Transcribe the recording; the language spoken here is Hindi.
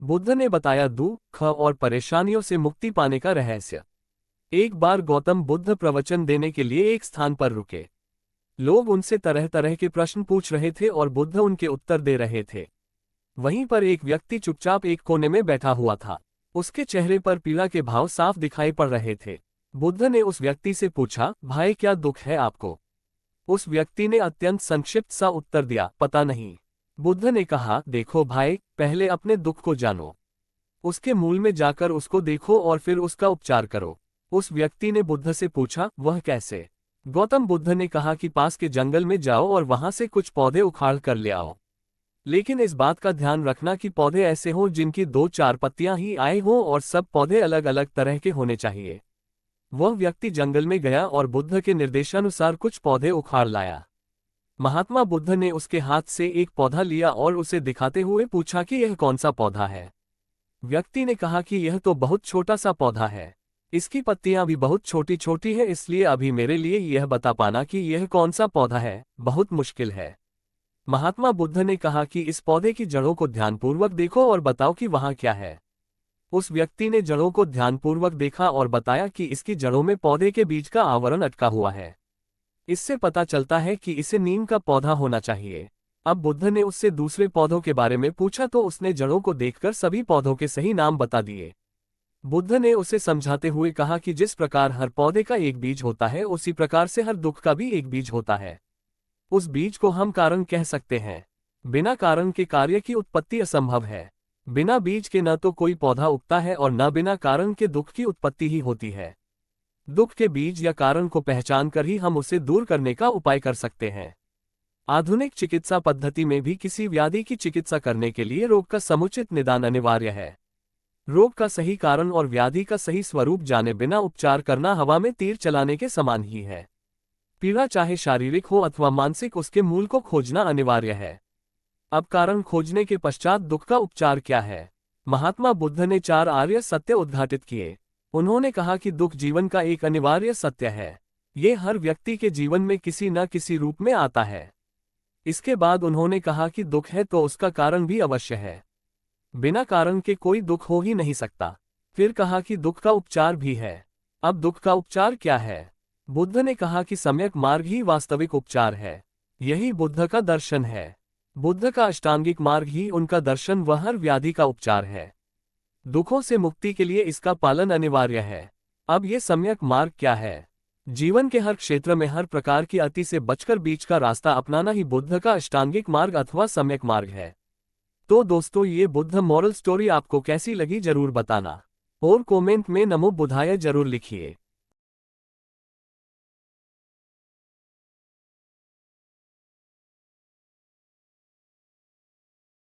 बुद्ध ने बताया दुख और परेशानियों से मुक्ति पाने का रहस्य। एक बार गौतम बुद्ध प्रवचन देने के लिए एक स्थान पर रुके। लोग उनसे तरह तरह के प्रश्न पूछ रहे थे और बुद्ध उनके उत्तर दे रहे थे। वहीं पर एक व्यक्ति चुपचाप एक कोने में बैठा हुआ था। उसके चेहरे पर पीड़ा के भाव साफ दिखाई पड़ रहे थे। बुद्ध ने उस व्यक्ति से पूछा, भाई क्या दुख है आपको? उस व्यक्ति ने अत्यंत संक्षिप्त सा उत्तर दिया, पता नहीं। बुद्ध ने कहा, देखो भाई, पहले अपने दुख को जानो, उसके मूल में जाकर उसको देखो और फिर उसका उपचार करो। उस व्यक्ति ने बुद्ध से पूछा, वह कैसे? गौतम बुद्ध ने कहा कि पास के जंगल में जाओ और वहां से कुछ पौधे उखाड़ कर ले आओ, लेकिन इस बात का ध्यान रखना कि पौधे ऐसे हों जिनकी 2-4 पत्तियां ही आई हों और सब पौधे अलग अलग तरह के होने चाहिए। वह व्यक्ति जंगल में गया और बुद्ध के निर्देशानुसार कुछ पौधे उखाड़ लाया। महात्मा बुद्ध ने उसके हाथ से एक पौधा लिया और उसे दिखाते हुए पूछा कि यह कौन सा पौधा है। व्यक्ति ने कहा कि यह तो बहुत छोटा सा पौधा है, इसकी पत्तियां भी बहुत छोटी छोटी हैं, इसलिए अभी मेरे लिए यह बता पाना कि यह कौन सा पौधा है बहुत मुश्किल है। महात्मा बुद्ध ने कहा कि इस पौधे की जड़ों को ध्यानपूर्वक देखो और बताओ कि वहां क्या है। उस व्यक्ति ने जड़ों को ध्यानपूर्वक देखा और बताया कि इसकी जड़ों में पौधे के बीज का आवरण अटका हुआ है। इससे पता चलता है कि इसे नीम का पौधा होना चाहिए। अब बुद्ध ने उससे दूसरे पौधों के बारे में पूछा तो उसने जड़ों को देखकर सभी पौधों के सही नाम बता दिए। बुद्ध ने उसे समझाते हुए कहा कि जिस प्रकार हर पौधे का एक बीज होता है, उसी प्रकार से हर दुख का भी एक बीज होता है। उस बीज को हम कारण कह सकते हैं। बिना कारण के कार्य की उत्पत्ति असंभव है। बिना बीज के न तो कोई पौधा उगता है और न बिना कारण के दुख की उत्पत्ति ही होती है। दुख के बीज या कारण को पहचान कर ही हम उसे दूर करने का उपाय कर सकते हैं। आधुनिक चिकित्सा पद्धति में भी किसी व्याधि की चिकित्सा करने के लिए रोग का समुचित निदान अनिवार्य है। रोग का सही कारण और व्याधि का सही स्वरूप जाने बिना उपचार करना हवा में तीर चलाने के समान ही है। पीड़ा चाहे शारीरिक हो अथवा मानसिक, उसके मूल को खोजना अनिवार्य है। अब कारण खोजने के पश्चात दुख का उपचार क्या है? महात्मा बुद्ध ने 4 आर्य सत्य उद्घाटित किए। उन्होंने कहा कि दुख जीवन का एक अनिवार्य सत्य है। ये हर व्यक्ति के जीवन में किसी न किसी रूप में आता है। इसके बाद उन्होंने कहा कि दुख है तो उसका कारण भी अवश्य है। बिना कारण के कोई दुख हो ही नहीं सकता। फिर कहा कि दुख का उपचार भी है। अब दुख का उपचार क्या है? बुद्ध ने कहा कि सम्यक मार्ग ही वास्तविक उपचार है। यही बुद्ध का दर्शन है। बुद्ध का अष्टांगिक मार्ग ही उनका दर्शन व हर व्याधि का उपचार है। दुखों से मुक्ति के लिए इसका पालन अनिवार्य है। अब ये सम्यक मार्ग क्या है? जीवन के हर क्षेत्र में हर प्रकार की अति से बचकर बीच का रास्ता अपनाना ही बुद्ध का अष्टांगिक मार्ग अथवा सम्यक मार्ग है। तो दोस्तों, ये बुद्ध मॉरल स्टोरी आपको कैसी लगी जरूर बताना और कमेंट में नमो बुद्धाय जरूर लिखिए।